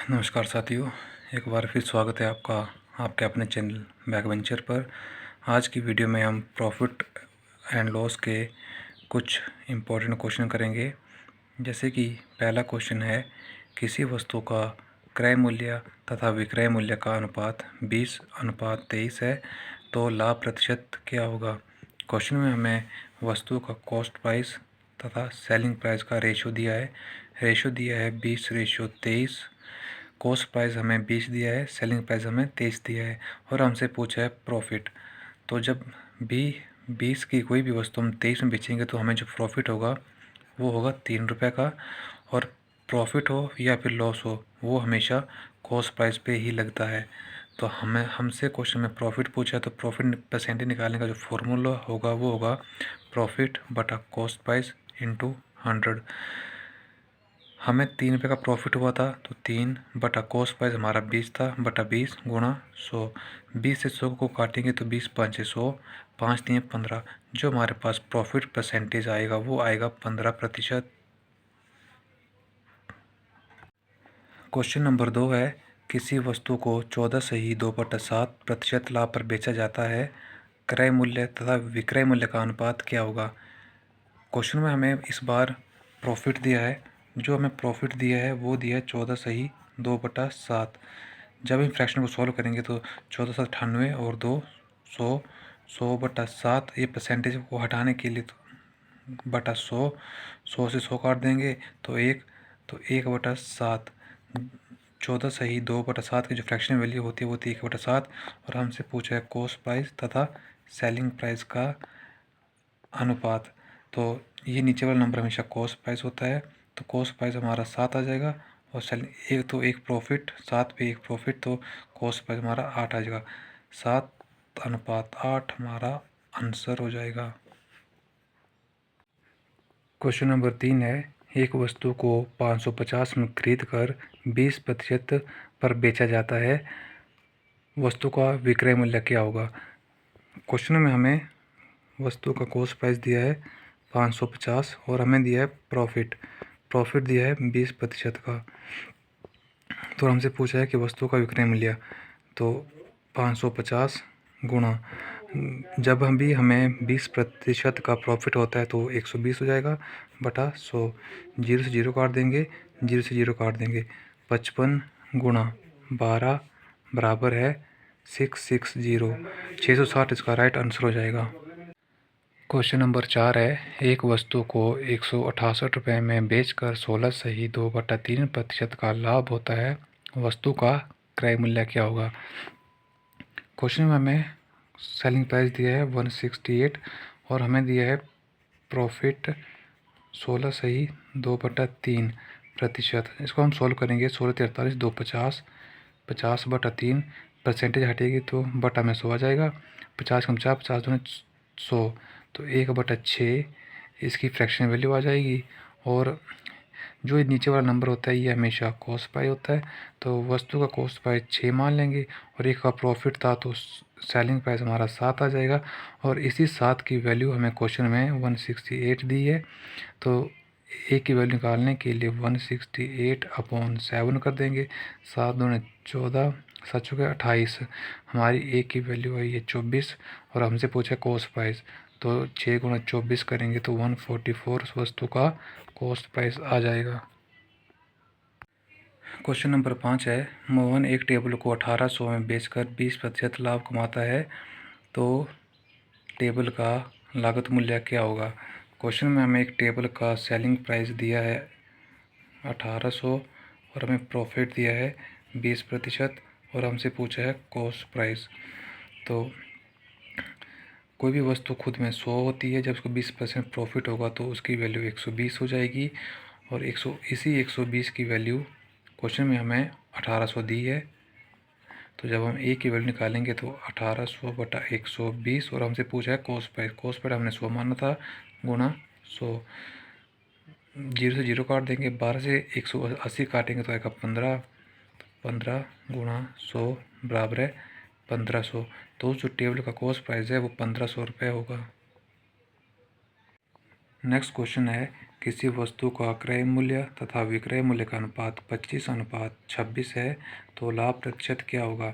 नमस्कार साथियों, एक बार फिर स्वागत है आपका आपके अपने चैनल बैकवेंचर पर। आज की वीडियो में हम प्रॉफिट एंड लॉस के कुछ इम्पोर्टेंट क्वेश्चन करेंगे। जैसे कि पहला क्वेश्चन है, किसी वस्तु का क्रय मूल्य तथा विक्रय मूल्य का अनुपात 20:23 है, तो लाभ प्रतिशत क्या होगा। क्वेश्चन में हमें वस्तु का कॉस्ट प्राइस तथा सेलिंग प्राइस का रेशो दिया है। रेशो दिया है 20:23। कॉस्ट प्राइस हमें 20 दिया है, सेलिंग प्राइस हमें 23 दिया है और हमसे पूछा है प्रॉफिट। तो जब भी 20 की कोई भी वस्तु हम 23 में बेचेंगे तो हमें जो प्रॉफिट होगा वो होगा 3 रुपये का। और प्रॉफिट हो या फिर लॉस हो, वो हमेशा कॉस्ट प्राइस पे ही लगता है। तो हमसे क्वेश्चन में प्रॉफिट पूछा है, तो प्रॉफिट परसेंटेज निकालने का जो फॉर्मूला होगा वो होगा प्रॉफिट बटा कॉस्ट प्राइस इंटू 100। हमें 3 रुपये का प्रॉफिट हुआ था, तो 3 बटा कॉस्ट प्राइस हमारा 20 था, बटा 20 गुणा 100। 20 से 100 को काटेंगे तो 20 5 100, 5 3 15। जो हमारे पास प्रॉफिट परसेंटेज आएगा वो आएगा 15%। क्वेश्चन नंबर 2 है, किसी वस्तु को 14 से ही 2/7% लाभ पर बेचा जाता है, क्रय मूल्य तथा विक्रय मूल्य का अनुपात क्या होगा। क्वेश्चन में हमें इस बार प्रॉफिट दिया है। जो हमें प्रॉफिट दिया है वो दिया है 14 सही 2/7। जब हम फ्रैक्शन को सॉल्व करेंगे तो 14 और 2 100, 100/7। ये परसेंटेज को हटाने के लिए तो बटा 100, 100 से 100 काट देंगे तो 1/7। 14 सही 2/7 की जो फ्रैक्शन वैल्यू होती है वो थी 1/7। और हमसे पूछा है कॉस्ट प्राइस तथा सेलिंग प्राइस का अनुपात। तो ये नीचे वाला नंबर हमेशा कॉस्ट प्राइस होता है, तो कॉस्ट प्राइस हमारा 7 आ जाएगा। और एक प्रॉफिट, 7 पे एक प्रॉफिट, तो कॉस्ट प्राइस हमारा 8 आ जाएगा। 7:8 हमारा आंसर हो जाएगा। क्वेश्चन नंबर 3 है, एक वस्तु को 550 में खरीद कर 20% पर बेचा जाता है, वस्तु का विक्रय मूल्य क्या होगा। क्वेश्चन में हमें वस्तु का कॉस्ट प्राइस दिया है 550 और हमें दिया है प्रॉफिट दिया है 20% का। तो हमसे पूछा है कि वस्तु का विक्रय मूल्य, तो 550 गुणा, जब हमें 20% का प्रॉफिट होता है तो 120 हो जाएगा, बटा 100। 0 से 0 काट देंगे, 0 से 0 काट देंगे। 55 गुणा 12 बराबर है 660, 660 इसका राइट आंसर हो जाएगा। क्वेश्चन नंबर 4 है, एक वस्तु को 168 रुपये में बेचकर 16 सही 2/3% का लाभ होता है, वस्तु का क्रय मूल्य क्या होगा। क्वेश्चन में हमें सेलिंग प्राइस दिया है 168 और हमें दिया है प्रॉफिट 16 सही 2/3%। इसको हम सॉल्व करेंगे। 16 43 2 50, 50/3, परसेंटेज हटेगी तो बटा में 100 आ जाएगा। 50 कम 50, 50 दूनी 100, तो 1/6 इसकी फ्रैक्शन वैल्यू आ जाएगी। और जो नीचे वाला नंबर होता है ये हमेशा कॉस्ट प्राइस होता है, तो वस्तु का कॉस्ट प्राइस 6 मान लेंगे और एक का प्रॉफिट था तो सेलिंग प्राइस हमारा 7 आ जाएगा। और इसी 7 की वैल्यू हमें क्वेश्चन में 168 दी है, तो ए की वैल्यू निकालने के लिए 168/7 कर देंगे। 7 दूनी 14, 7 चौके 28, हमारी ए की वैल्यू आई है 24 और हमसे पूछा कॉस्ट प्राइस, तो 6 गुणा 24 करेंगे तो 144 उस वस्तु का कॉस्ट प्राइस आ जाएगा। क्वेश्चन नंबर 5 है, मोहन एक टेबल को 1800 में बेचकर 20% लाभ कमाता है, तो टेबल का लागत मूल्य क्या होगा। क्वेश्चन में हमें एक टेबल का सेलिंग प्राइस दिया है 1800 और हमें प्रॉफिट दिया है 20% और हमसे पूछा है कॉस्ट प्राइस। तो कोई भी वस्तु खुद में 100 होती है, जब उसको 20% प्रॉफिट होगा तो उसकी वैल्यू 120 हो जाएगी। और इसी 120 की वैल्यू क्वेश्चन में हमें 1800 दी है, तो जब हम ए की वैल्यू निकालेंगे तो 1800/120 और हमसे पूछा है कॉस्ट प्राइस। कॉस्ट प्राइस हमने 100 माना था, गुणा 100। 0 से 0 काट देंगे, 12 से 180 काटेंगे तो आएगा 15, 15 गुणा 100 बराबर है 1500। तो जो टेबल का कॉस्ट प्राइस है वो 1500 रुपये होगा। नेक्स्ट क्वेश्चन है, किसी वस्तु का क्रय मूल्य तथा विक्रय मूल्य का अनुपात 25:26 है तो लाभ प्रतिशत क्या होगा।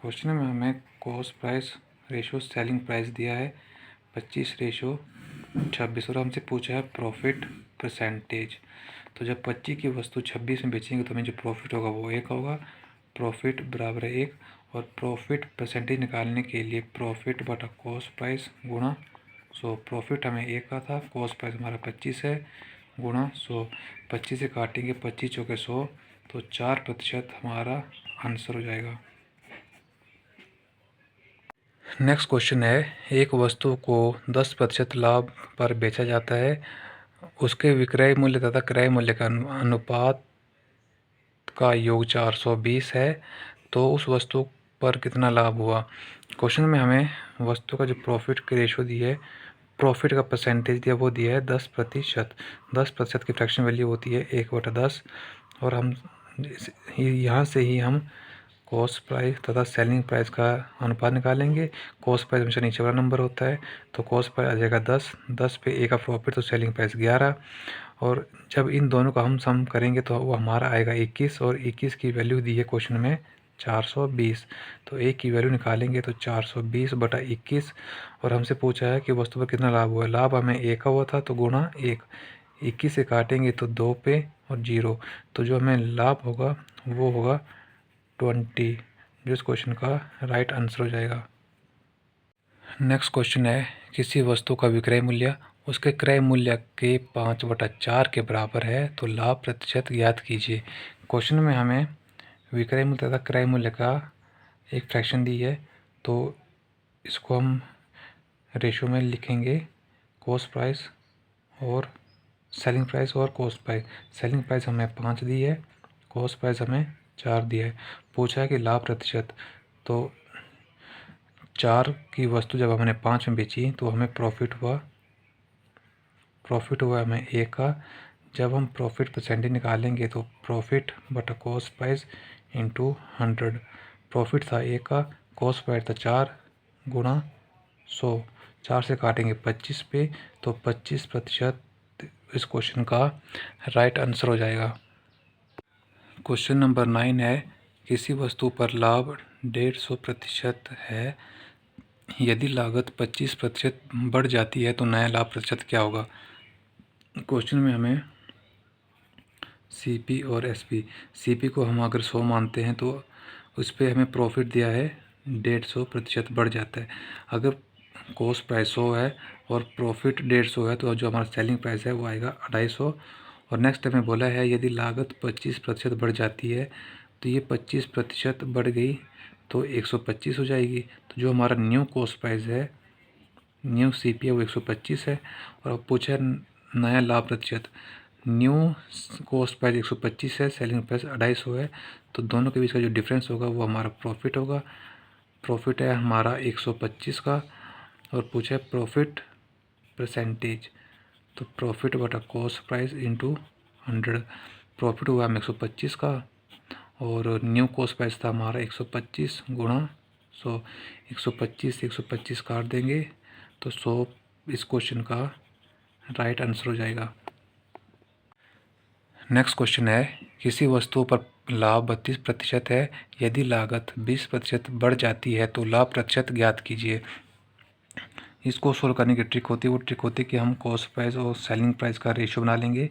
क्वेश्चन में हमें cost price ratio selling price दिया है 25:26 और हमसे पूछा है प्रॉफिट परसेंटेज। तो जब 25 की वस्तु 26 में बेचेंगे तो हमें जो प्रॉफिट होगा वो 1 होगा, प्रॉफिट बराबर 1। और प्रॉफिट परसेंटेज निकालने के लिए प्रॉफिट बटा कॉस्ट प्राइस गुणा 100। प्रॉफिट हमें 1 का था, कॉस्ट प्राइस हमारा 25 है, गुणा 100। 25 से काटेंगे 25 चौके 100 तो 4% हमारा आंसर हो जाएगा। नेक्स्ट क्वेश्चन है, एक वस्तु को 10% लाभ पर बेचा जाता है, उसके विक्रय मूल्य तथा क्रय मूल्य का अनुपात का योग 420 है तो उस वस्तु पर कितना लाभ हुआ। क्वेश्चन में हमें वस्तु का जो प्रॉफिट की रेशो दी है, प्रॉफिट का परसेंटेज दिया वो दिया है 10%। 10% की फ्रैक्शन वैल्यू होती है 1/10 और हम यहाँ से ही हम कॉस्ट प्राइस तथा सेलिंग प्राइस का अनुपात निकालेंगे। कॉस्ट प्राइस हमेशा नीचे वाला नंबर होता है तो कॉस्ट प्राइस आ जाएगा 10 पे ए का प्रॉफिट तो सेलिंग प्राइस 11 और जब इन दोनों का हम सम करेंगे तो वो हमारा आएगा 21 और 21 की वैल्यू दी है क्वेश्चन में 420। तो ए की वैल्यू निकालेंगे तो 420/21 और हमसे पूछा है कि वस्तु पर कितना लाभ हुआ है। लाभ हमें ए का हुआ था तो गुणा 1, 21 से काटेंगे तो 2 पे और 0 तो जो हमें लाभ होगा वो होगा 20, जो इस क्वेश्चन का राइट आंसर हो जाएगा। नेक्स्ट क्वेश्चन है, किसी वस्तु का विक्रय मूल्य उसके क्रय मूल्य के 5/4 के बराबर है तो लाभ प्रतिशत ज्ञात कीजिए। क्वेश्चन में हमें विक्रय मूल्य तथा क्रय मूल्य का एक फ्रैक्शन दी है तो इसको हम रेशो में लिखेंगे कॉस्ट प्राइस और सेलिंग प्राइस और कॉस्ट प्राइस। सेलिंग प्राइस हमें 5 दी है, कॉस्ट प्राइस हमें 4 दिया है। पूछा है कि लाभ प्रतिशत, तो 4 की वस्तु जब हमने 5 में बेची तो हमें प्रॉफिट हुआ हमें 1 का। जब हम प्रॉफिट परसेंटेज निकालेंगे तो प्रॉफिट बटा कॉस्ट प्राइस इंटू 100। प्रॉफिट था 1 का, कॉस्ट प्राइस था 4 गुणा 100। 4 से काटेंगे 25 पे तो 25% इस क्वेश्चन का राइट आंसर हो जाएगा। क्वेश्चन नंबर 9 है, किसी वस्तु पर लाभ 150% है, यदि लागत 25% बढ़ जाती है तो नया लाभ प्रतिशत क्या होगा। क्वेश्चन में हमें सीपी और एसपी, सीपी को हम अगर 100 मानते हैं तो उस पर हमें प्रॉफिट दिया है 150% बढ़ जाता है। अगर कॉस्ट प्राइस 100 है और प्रॉफिट 150 है तो जो हमारा सेलिंग प्राइस है वो आएगा 250। और नेक्स्ट हमें बोला है यदि लागत 25% बढ़ जाती है तो ये 25% बढ़ गई तो 125 हो जाएगी। तो जो हमारा न्यू कॉस्ट प्राइस है, न्यू सीपी है वो 125 है। और अब पूछा है नया लाभ प्रतिशत, न्यू कॉस्ट प्राइस 125 है, सेलिंग प्राइस 250 है तो दोनों के बीच का जो डिफरेंस होगा वो हमारा प्रॉफिट होगा। प्रॉफिट है हमारा 125 का और पूछा है प्रॉफिट परसेंटेज, तो प्रॉफिट बटा कॉस्ट प्राइस इंटू 100। प्रॉफिट हुआ हमें 125 का और न्यू कॉस्ट प्राइस था हमारा 125 गुणा 100। 125 से 125 काट देंगे तो 100 इस क्वेश्चन का राइट आंसर हो जाएगा। नेक्स्ट क्वेश्चन है, किसी वस्तु पर लाभ 32% है, यदि लागत 20% बढ़ जाती है तो लाभ प्रतिशत ज्ञात कीजिए। इसको सोल्व करने की ट्रिक होती है, वो ट्रिक होती है कि हम कॉस्ट प्राइस और सेलिंग प्राइस का रेशियो बना लेंगे।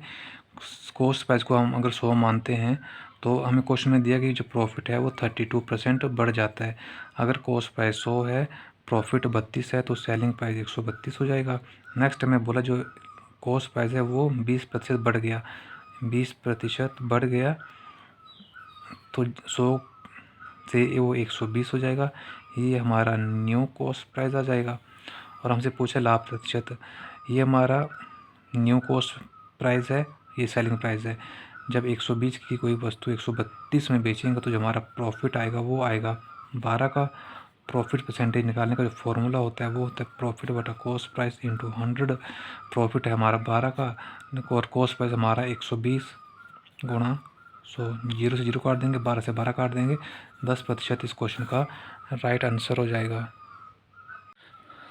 कॉस्ट प्राइस को हम अगर 100 मानते हैं तो हमें क्वेश्चन में दिया कि जो प्रॉफिट है वो 32% बढ़ जाता है। अगर कॉस्ट प्राइस 100 है, प्रॉफिट 32 है तो सेलिंग प्राइस 132 हो जाएगा। नेक्स्ट हमें बोला जो कॉस्ट प्राइस है वो 20% बढ़ गया, 20% बढ़ गया तो 100 से वो 120 हो जाएगा, ये हमारा न्यू कॉस्ट प्राइस आ जाएगा। और हमसे पूछा लाभ प्रतिशत, ये हमारा न्यू कॉस्ट प्राइस है, ये सेलिंग प्राइस है। जब 120 की कोई वस्तु 132 में बेचेंगे तो जो हमारा प्रॉफिट आएगा वो आएगा 12 का। प्रॉफिट परसेंटेज निकालने का जो फॉर्मूला होता है वो होता है प्रॉफिट बटा कॉस्ट प्राइस इंटू 100। प्रॉफिट है हमारा 12 का और कॉस्ट प्राइस हमारा 120 गुणा 100। 0 से 0 काट देंगे, 12 से 12 काट देंगे, 10% इस क्वेश्चन का राइट आंसर हो जाएगा।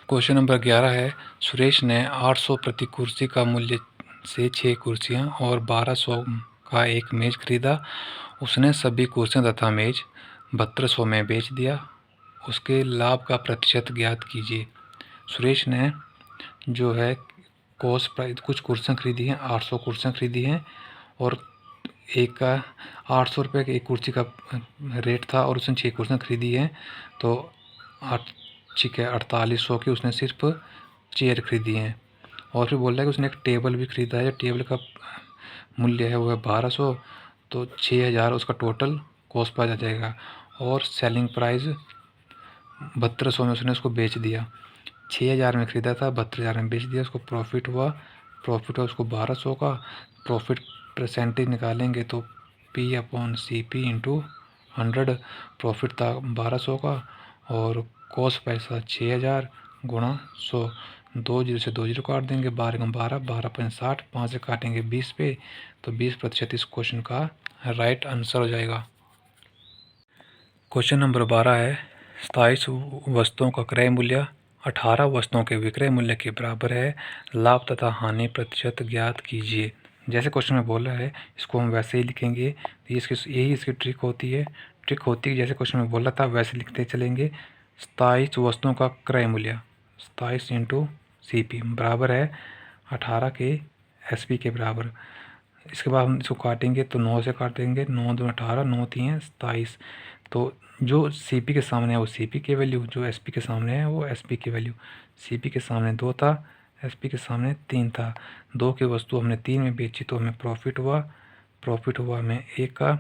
क्वेश्चन नंबर 11 है, सुरेश ने 800 प्रति कुर्सी का मूल्य से 6 कुर्सियाँ और 1200 का एक मेज़ खरीदा। उसने सभी कुर्सियाँ तथा मेज़ 7200 में बेच दिया। उसके लाभ का प्रतिशत ज्ञात कीजिए। सुरेश ने जो है कॉस्ट प्राइस कुछ कुर्सियाँ खरीदी हैं, 800 कुर्सियाँ खरीदी हैं और एक का 800 रुपये की एक कुर्सी का रेट था और उसने 6 कुर्सियाँ खरीदी हैं, तो 4800 की उसने सिर्फ चेयर खरीदी हैं। और फिर बोल रहा है कि उसने एक टेबल भी खरीदा है। टेबल का मूल्य है वो है 1200, तो 6000 उसका टोटल कॉस्ट प्राइस आ जाएगा। और सेलिंग प्राइस 7200 में उसने उसको बेच दिया। 6000 में ख़रीदा था, 72,000 में बेच दिया। उसको प्रॉफिट हुआ उसको 1200 का। प्रॉफिट परसेंटेज निकालेंगे तो P/CP इंटू 100। प्रॉफिट था 1200 का और कॉस्ट पैसा 6000 गुणा 100। 2 जीरो से 2 जीरो काट देंगे, 12 गुणा 12, 12×5 5 से काटेंगे 20 पे, तो 20% इस क्वेश्चन का राइट आंसर हो जाएगा। क्वेश्चन नंबर 12 है 27 वस्तुओं का क्रय मूल्य 18 वस्तुओं के विक्रय मूल्य के बराबर है। लाभ तथा हानि प्रतिशत ज्ञात कीजिए। जैसे क्वेश्चन में बोला है इसको हम वैसे ही लिखेंगे। यही इसकी ट्रिक होती है। जैसे क्वेश्चन में बोला था वैसे लिखते चलेंगे। 27 वस्तुओं का क्रय मूल्य 27 इंटू CP बराबर है 18 के SP के बराबर। इसके बाद हम इसको काटेंगे तो 9 से काटेंगे, 9 दूनी 18, 9 3 27। तो जो CP के सामने है वो CP की वैल्यू, जो SP के सामने है वो SP की वैल्यू। CP के सामने 2 था, SP के सामने 3 था। 2 की वस्तु हमने 3 में बेची तो हमें प्रॉफिट हुआ हमें 1 का।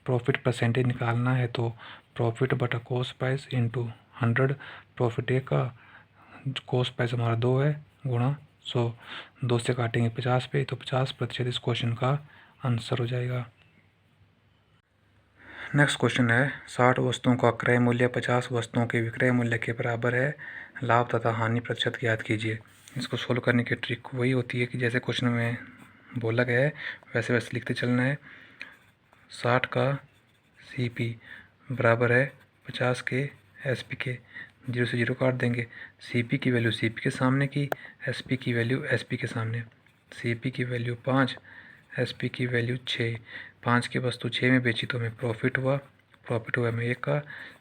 प्रॉफिट परसेंटेज निकालना है तो प्रॉफिट बटा कॉस्ट प्राइस इंटू 100। प्रॉफिट 1 का, कॉस्ट प्राइस हमारा 2 है, गुणा 100। 2 से काटेंगे 50 पे, तो 50% इस क्वेश्चन का आंसर हो जाएगा। नेक्स्ट क्वेश्चन है 60 वस्तुओं का क्रय मूल्य 50 वस्तुओं के विक्रय मूल्य के बराबर है। लाभ तथा हानि प्रतिशत ज्ञात कीजिए। इसको सोल्व करने की ट्रिक वही होती है कि जैसे क्वेश्चन में बोला गया है वैसे वैसे लिखते चलना है। 60 का CP बराबर है 50 के SP के। 0 से 0 काट देंगे। CP की वैल्यू CP के सामने की, SP की वैल्यू SP के सामने। CP की वैल्यू 5, SP की वैल्यू 6। 5 की वस्तु 6 में बेची तो हमें प्रॉफिट हुआ हमें 1 का।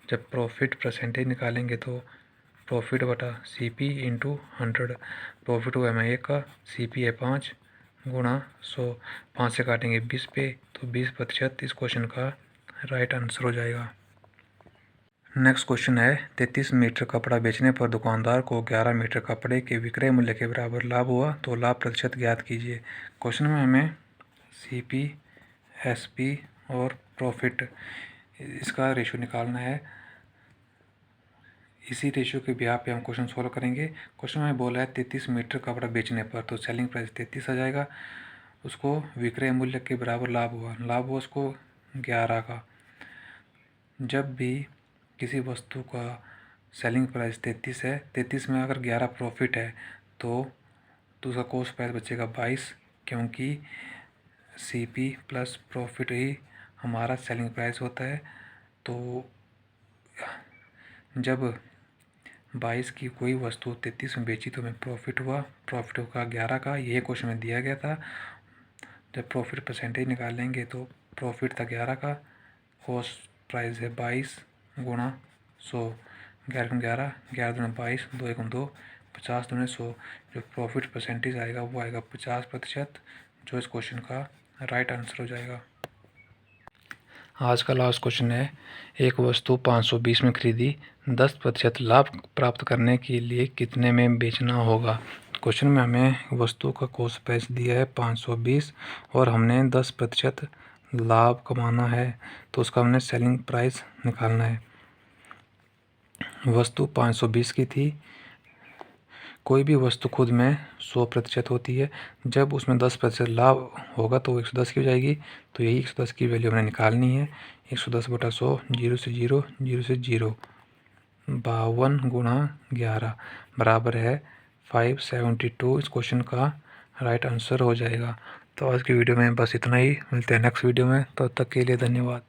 जब प्रॉफिट परसेंटेज निकालेंगे तो प्रॉफिट बटा CP इंटू 100। प्रॉफिट हुआ हमें 1 का, CP है 5 गुणा 100। 5 से काटेंगे 20 पे, तो 20% इस क्वेश्चन का राइट आंसर हो जाएगा। नेक्स्ट क्वेश्चन है 33 मीटर कपड़ा बेचने पर दुकानदार को 11 मीटर कपड़े के विक्रय मूल्य के बराबर लाभ हुआ, तो लाभ प्रतिशत ज्ञात कीजिए। क्वेश्चन में हमें CP, SP और प्रॉफिट इसका रेशो निकालना है। इसी रेशो के बिहाफ पे हम क्वेश्चन सोल्व करेंगे। क्वेश्चन में बोला है 33 मीटर कपड़ा बेचने पर, तो सेलिंग प्राइस 33 आ जाएगा। उसको विक्रय मूल्य के बराबर लाभ हुआ उसको 11 का। जब भी किसी वस्तु का सेलिंग प्राइस 33 है, 33 में अगर 11 प्रॉफिट है तो उसका कॉस्ट प्राइस बचेगा 22, क्योंकि CP प्लस प्रॉफिट ही हमारा सेलिंग प्राइस होता है। तो जब 22 की कोई वस्तु 33 में बेची तो हमें प्रॉफिट हुआ 11 का। यही क्वेश्चन में दिया गया था। जब प्रॉफिट परसेंटेज निकालेंगे तो प्रॉफिट था 11 का, कॉस्ट प्राइस है 22 गुणा 100। 11 गुणा 11, 11 दूना 22, 2 1 2, 50 दूना 100। जो प्रॉफिट परसेंटेज आएगा वो आएगा 50%, जो इस क्वेश्चन का राइट आंसर हो जाएगा। आज का लास्ट क्वेश्चन है एक वस्तु 520 में खरीदी, 10% लाभ प्राप्त करने के लिए कितने में बेचना होगा। क्वेश्चन में हमें वस्तु का कॉस्ट प्राइस दिया है 520 और हमने 10% लाभ कमाना है, तो उसका हमने सेलिंग प्राइस निकालना है। वस्तु 520 की थी। कोई भी वस्तु खुद में 100% होती है। जब उसमें 10% लाभ होगा तो 110 की हो जाएगी। तो यही 110 की वैल्यू हमने निकालनी है। 110 बटा 100, 0 से 0, 0 से 0, 52 गुणा 11 बराबर है 572। इस क्वेश्चन का राइट आंसर हो जाएगा। तो आज की वीडियो में बस इतना ही। मिलते हैं नेक्स्ट वीडियो में, तब तक के लिए धन्यवाद।